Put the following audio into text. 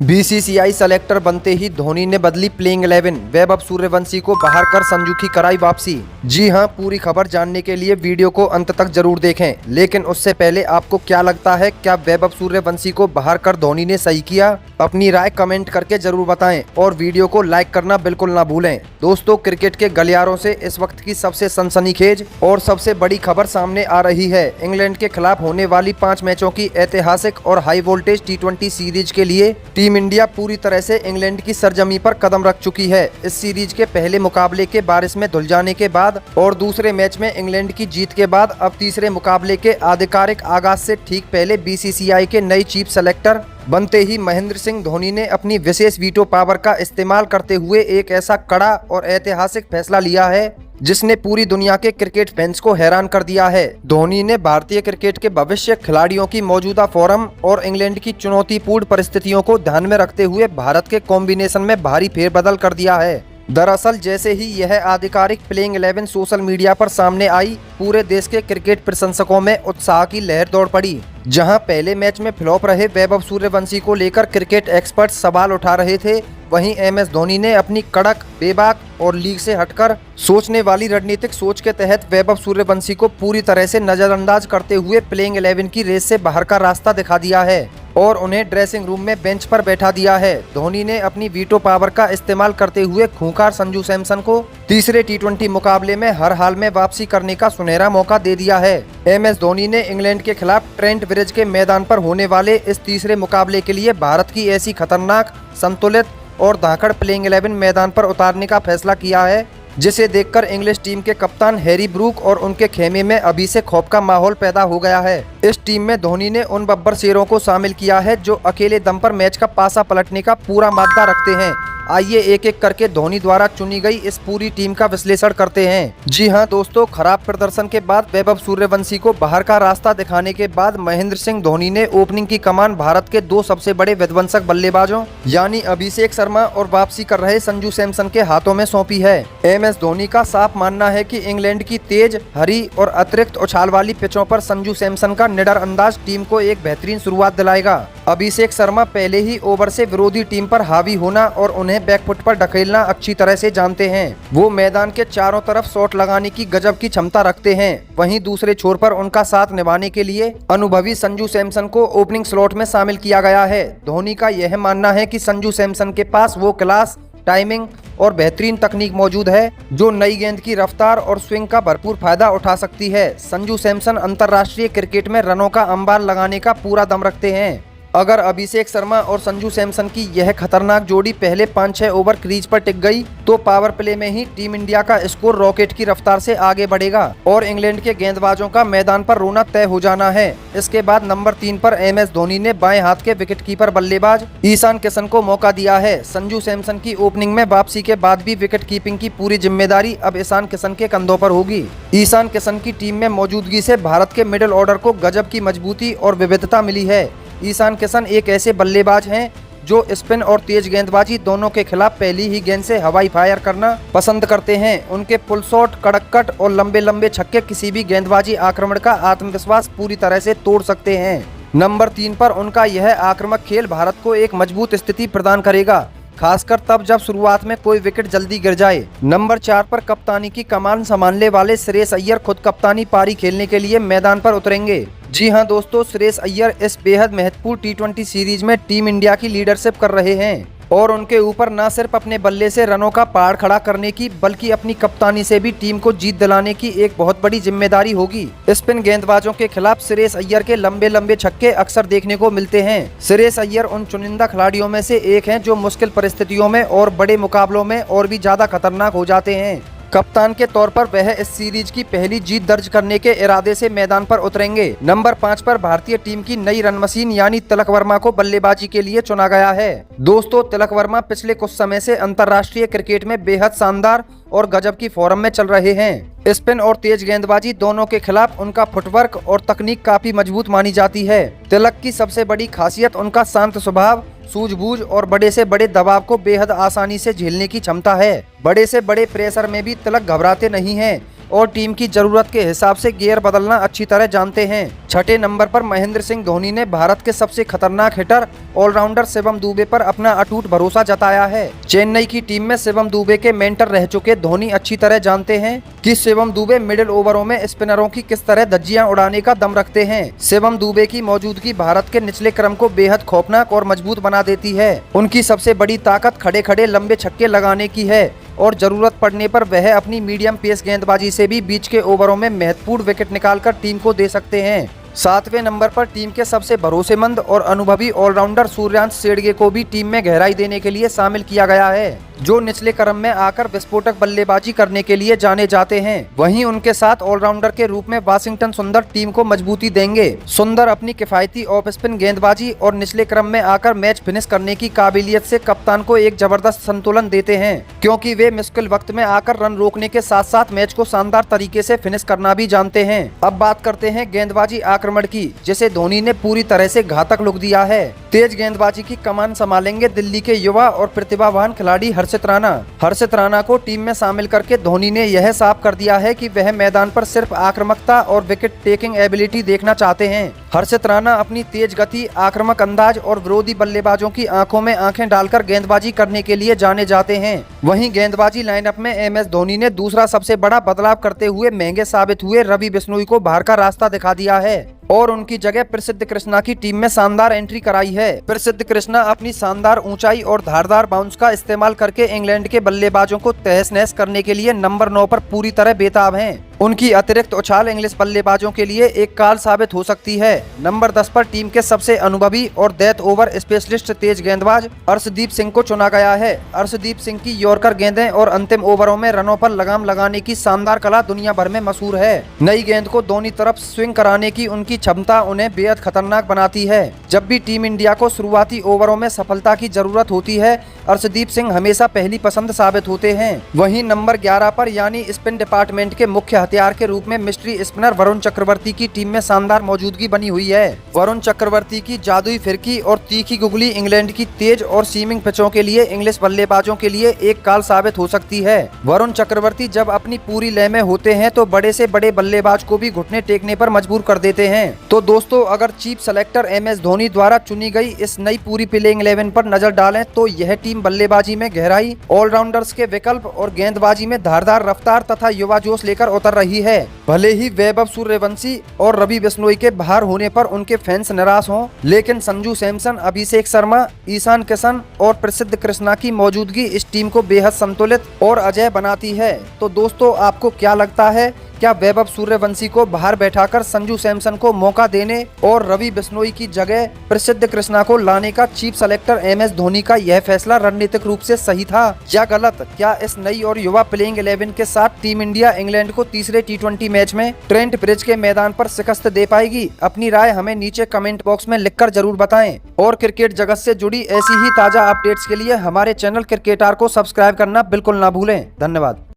BCCI selector बनते ही धोनी ने बदली प्लेइंग 11। वैभव सूर्यवंशी को बाहर कर संजू की कराई वापसी। जी हां, पूरी खबर जानने के लिए वीडियो को अंत तक जरूर देखें। लेकिन उससे पहले आपको क्या लगता है, क्या वैभव सूर्यवंशी को बाहर कर धोनी ने सही किया? अपनी राय कमेंट करके जरूर बताएं और वीडियो को लाइक करना बिल्कुल ना भूलें। दोस्तों, क्रिकेट के गलियारों से इस वक्त की सबसे सनसनीखेज और सबसे बड़ी खबर सामने आ रही है। इंग्लैंड के खिलाफ होने वाली 5 मैचों की ऐतिहासिक और हाई वोल्टेज T20 सीरीज के लिए टीम इंडिया पूरी तरह से इंग्लैंड की सरजमी पर कदम रख चुकी है। इस सीरीज के पहले मुकाबले के बारिश में धुल जाने के बाद और दूसरे मैच में इंग्लैंड की जीत के बाद अब तीसरे मुकाबले के आधिकारिक आगाज से ठीक पहले बीसीसीआई के नए चीफ सेलेक्टर बनते ही महेंद्र सिंह धोनी ने अपनी विशेष वीटो पावर का इस्तेमाल करते हुए एक ऐसा कड़ा और ऐतिहासिक फैसला लिया है जिसने पूरी दुनिया के क्रिकेट फैंस को हैरान कर दिया है। धोनी ने भारतीय क्रिकेट के भविष्य, खिलाड़ियों की मौजूदा फॉर्म और इंग्लैंड की चुनौतीपूर्ण परिस्थितियों को ध्यान में रखते हुए भारत के कॉम्बिनेशन में भारी फेरबदल कर दिया है। दरअसल जैसे ही यह आधिकारिक प्लेइंग 11 सोशल मीडिया पर सामने आई, पूरे देश के क्रिकेट प्रशंसकों में उत्साह की लहर दौड़ पड़ी। जहां पहले मैच में फ्लॉप रहे वैभव सूर्यवंशी को लेकर क्रिकेट एक्सपर्ट सवाल उठा रहे थे, वहीं MS धोनी ने अपनी कड़क, बेबाक और लीग से हटकर सोचने वाली रणनीतिक सोच के तहत वैभव सूर्यवंशी को पूरी तरह से नजरअंदाज करते हुए प्लेइंग 11 की रेस से बाहर का रास्ता दिखा दिया है और उन्हें ड्रेसिंग रूम में बेंच पर बैठा दिया है। धोनी ने अपनी वीटो पावर का इस्तेमाल करते हुए खूंखार संजू सैमसन को तीसरे T20 मुकाबले में हर हाल में वापसी करने का सुनहरा मौका दे दिया है। MS धोनी ने इंग्लैंड के खिलाफ ट्रेंट ब्रिज के मैदान पर होने वाले इस तीसरे मुकाबले के लिए भारत की ऐसी खतरनाक, संतुलित और धाकड़ प्लेइंग 11 मैदान पर उतारने का फैसला किया है जिसे देखकर इंग्लिश टीम के कप्तान हैरी ब्रूक और उनके खेमे में अभी से खौफ का माहौल पैदा हो गया है। इस टीम में धोनी ने उन बब्बर शेरों को शामिल किया है जो अकेले दम पर मैच का पासा पलटने का पूरा माद्दा रखते हैं। आइए एक एक करके धोनी द्वारा चुनी गई इस पूरी टीम का विश्लेषण करते हैं। जी हां दोस्तों, खराब प्रदर्शन के बाद वैभव सूर्यवंशी को बाहर का रास्ता दिखाने के बाद महेंद्र सिंह धोनी ने ओपनिंग की कमान भारत के 2 सबसे बड़े विध्वंसक बल्लेबाजों यानी अभिषेक शर्मा और वापसी कर रहे संजू सैमसन के हाथों में सौंपी है। MS धोनी का साफ मानना है कि इंग्लैंड की तेज, हरी और अतिरिक्त उछाल वाली पिचों पर संजू सैमसन का निडर अंदाज टीम को एक बेहतरीन शुरुआत दिलाएगा। अभिषेक शर्मा पहले ही ओवर से विरोधी टीम पर हावी होना और उन्हें बैकफुट पर ढकेलना अच्छी तरह से जानते हैं। वो मैदान के चारों तरफ शॉट लगाने की गजब की क्षमता रखते हैं। वहीं दूसरे छोर पर उनका साथ निभाने के लिए अनुभवी संजू सैमसन को ओपनिंग स्लॉट में शामिल किया गया है। धोनी का यह मानना है कि संजू सैमसन के पास वो क्लास, टाइमिंग और बेहतरीन तकनीक मौजूद है जो नई गेंद की रफ्तार और स्विंग का भरपूर फायदा उठा सकती है। संजू सैमसन अंतर्राष्ट्रीय क्रिकेट में रनों का अंबार लगाने का पूरा दम रखते हैं। अगर अभिषेक शर्मा और संजू सैमसन की यह खतरनाक जोड़ी पहले 5-6 ओवर क्रीज पर टिक गई तो पावर प्ले में ही टीम इंडिया का स्कोर रॉकेट की रफ्तार से आगे बढ़ेगा और इंग्लैंड के गेंदबाजों का मैदान पर रोना तय हो जाना है। इसके बाद नंबर 3 पर MS धोनी ने बाएं हाथ के विकेटकीपर बल्लेबाज ईशान किशन को मौका दिया है। संजू सैमसन की ओपनिंग में वापसी के बाद भी विकेट कीपिंग की पूरी जिम्मेदारी अब ईशान किशन के कंधों पर होगी। ईशान किशन की टीम में मौजूदगी से भारत के मिडिल ऑर्डर को गजब की मजबूती और विविधता मिली है। ईशान किशन एक ऐसे बल्लेबाज हैं जो स्पिन और तेज गेंदबाजी दोनों के खिलाफ पहली ही गेंद से हवाई फायर करना पसंद करते हैं। उनके पुल शॉट, कड़क कट और लंबे लंबे छक्के किसी भी गेंदबाजी आक्रमण का आत्मविश्वास पूरी तरह से तोड़ सकते हैं। नंबर 3 पर उनका यह आक्रामक खेल भारत को एक मजबूत स्थिति प्रदान करेगा, खासकर तब जब शुरुआत में कोई विकेट जल्दी गिर जाए। नंबर 4 पर कप्तानी की कमान संभालने वाले श्रेयस अय्यर खुद कप्तानी पारी खेलने के लिए मैदान पर उतरेंगे। जी हां दोस्तों, श्रेयस अय्यर इस बेहद महत्वपूर्ण T20 सीरीज में टीम इंडिया की लीडरशिप कर रहे हैं और उनके ऊपर न सिर्फ अपने बल्ले से रनों का पहाड़ खड़ा करने की बल्कि अपनी कप्तानी से भी टीम को जीत दिलाने की एक बहुत बड़ी जिम्मेदारी होगी। स्पिन गेंदबाजों के खिलाफ श्रेयस अय्यर के लंबे लंबे छक्के अक्सर देखने को मिलते हैं। श्रेयस अय्यर उन चुनिंदा खिलाड़ियों में से एक हैं जो मुश्किल परिस्थितियों में और बड़े मुकाबलों में और भी ज्यादा खतरनाक हो जाते हैं। कप्तान के तौर पर वह इस सीरीज की पहली जीत दर्ज करने के इरादे से मैदान पर उतरेंगे। नंबर 5 पर भारतीय टीम की नई रन मशीन यानी तिलक वर्मा को बल्लेबाजी के लिए चुना गया है। दोस्तों, तिलक वर्मा पिछले कुछ समय से अंतर्राष्ट्रीय क्रिकेट में बेहद शानदार और गजब की फॉर्म में चल रहे हैं। स्पिन और तेज गेंदबाजी दोनों के खिलाफ उनका फुटवर्क और तकनीक काफी मजबूत मानी जाती है। तिलक की सबसे बड़ी खासियत उनका शांत स्वभाव, सूझबूझ और बड़े से बड़े दबाव को बेहद आसानी से झेलने की क्षमता है। बड़े से बड़े प्रेशर में भी तिलक घबराते नहीं हैं। और टीम की जरूरत के हिसाब से गियर बदलना अच्छी तरह जानते हैं। छठे नंबर पर महेंद्र सिंह धोनी ने भारत के सबसे खतरनाक हिटर ऑलराउंडर शिवम दुबे पर अपना अटूट भरोसा जताया है। चेन्नई की टीम में शिवम दुबे के मेंटर रह चुके धोनी अच्छी तरह जानते हैं कि शिवम दुबे मिडिल ओवरों में स्पिनरों की किस तरह धज्जियां उड़ाने का दम रखते हैं। शिवम दुबे की मौजूदगी भारत के निचले क्रम को बेहद खौफनाक और मजबूत बना देती है। उनकी सबसे बड़ी ताकत खड़े खड़े लंबे छक्के लगाने की है और जरूरत पड़ने पर वह अपनी मीडियम पेस गेंदबाजी से भी बीच के ओवरों में महत्वपूर्ण विकेट निकालकर टीम को दे सकते हैं। सातवें नंबर पर टीम के सबसे भरोसेमंद और अनुभवी ऑलराउंडर सूर्यांश शेरगे को भी टीम में गहराई देने के लिए शामिल किया गया है, जो निचले क्रम में आकर विस्फोटक बल्लेबाजी करने के लिए जाने जाते हैं। वहीं उनके साथ ऑलराउंडर के रूप में वाशिंगटन सुंदर टीम को मजबूती देंगे। सुंदर अपनी किफायती ऑफ स्पिन गेंदबाजी और निचले क्रम में आकर मैच फिनिश करने की काबिलियत से कप्तान को एक जबरदस्त संतुलन देते हैं, क्योंकि वे मुश्किल वक्त में आकर रन रोकने के साथ साथ मैच को शानदार तरीके से फिनिश करना भी जानते हैं। अब बात करते हैं गेंदबाजी आक्रमण की, जिसे धोनी ने पूरी तरह से घातक लुक दिया है। तेज गेंदबाजी की कमान संभालेंगे दिल्ली के युवा और प्रतिभावान खिलाड़ी हर्षित राणा को टीम में शामिल करके धोनी ने यह साफ कर दिया है कि वह मैदान पर सिर्फ आक्रामकता और विकेट टेकिंग एबिलिटी देखना चाहते हैं। हर्षित राणा अपनी तेज गति, आक्रामक अंदाज और विरोधी बल्लेबाजों की आंखों में आंखें डालकर गेंदबाजी करने के लिए जाने जाते हैं। वहीं गेंदबाजी लाइनअप में एमएस धोनी ने दूसरा सबसे बड़ा बदलाव करते हुए महंगे साबित हुए रवि बिश्नोई को बाहर का रास्ता दिखा दिया है और उनकी जगह प्रसिद्ध कृष्णा की टीम में शानदार एंट्री कराई है। प्रसिद्ध कृष्णा अपनी शानदार ऊंचाई और धारदार बाउंस का इस्तेमाल करके इंग्लैंड के बल्लेबाजों को तहस नहस करने के लिए नंबर 9 पर पूरी तरह बेताब हैं। उनकी अतिरिक्त उछाल इंग्लिश बल्लेबाजों के लिए एक काल साबित हो सकती है। नंबर 10 पर टीम के सबसे अनुभवी और डेथ ओवर स्पेशलिस्ट तेज गेंदबाज अर्शदीप सिंह को चुना गया है। अर्शदीप सिंह की यॉर्कर गेंदें और अंतिम ओवरों में रनों पर लगाम लगाने की शानदार कला दुनिया भर में मशहूर है। नई गेंद को दोनों तरफ स्विंग कराने की उनकी क्षमता उन्हें बेहद खतरनाक बनाती है। जब भी टीम इंडिया को शुरुआती ओवरों में सफलता की जरूरत होती है, अर्शदीप सिंह हमेशा पहली पसंद साबित होते हैं। वहीं नंबर 11 पर यानी स्पिन डिपार्टमेंट के मुख्य हथियार के रूप में मिस्ट्री स्पिनर वरुण चक्रवर्ती की टीम में शानदार मौजूदगी बनी हुई है। वरुण चक्रवर्ती की जादुई फिरकी और तीखी गुगली इंग्लैंड की तेज और सीमिंग पिचों के लिए इंग्लिश बल्लेबाजों के लिए एक काल साबित हो सकती है। वरुण चक्रवर्ती जब अपनी पूरी लय में होते हैं तो बड़े से बड़े बल्लेबाज को भी घुटने टेकने पर मजबूर कर देते हैं। तो दोस्तों, अगर चीफ सेलेक्टर एमएस धोनी द्वारा चुनी गई इस नई पूरी प्लेइंग 11 पर नजर डालें तो यह टीम बल्लेबाजी में गहराई, ऑलराउंडर्स के विकल्प और गेंदबाजी में धारदार रफ्तार तथा युवा जोश लेकर उतर रही है। भले ही वैभव सूर्यवंशी और रवि बिश्नोई के बाहर होने पर उनके फैंस निराश हों, लेकिन संजू सैमसन, अभिषेक शर्मा, ईशान किशन और प्रसिद्ध कृष्णा की मौजूदगी इस टीम को बेहद संतुलित और अजेय बनाती है। तो दोस्तों, आपको क्या लगता है, क्या वैभव सूर्यवंशी को बाहर बैठाकर संजू सैमसन को मौका देने और रवि बिश्नोई की जगह प्रसिद्ध कृष्णा को लाने का चीफ सेलेक्टर एमएस धोनी का यह फैसला रणनीतिक रूप से सही था या गलत? क्या इस नई और युवा प्लेइंग 11 के साथ टीम इंडिया इंग्लैंड को तीसरे T20 मैच में ट्रेंट ब्रिज के मैदान पर शिकस्त दे पाएगी? अपनी राय हमें नीचे कमेंट बॉक्स में लिखकर जरूर बताएं और क्रिकेट जगत से जुड़ी ऐसी ही ताजा अपडेट्स के लिए हमारे चैनल क्रिकेटार को सब्सक्राइब करना बिल्कुल ना भूलें। धन्यवाद।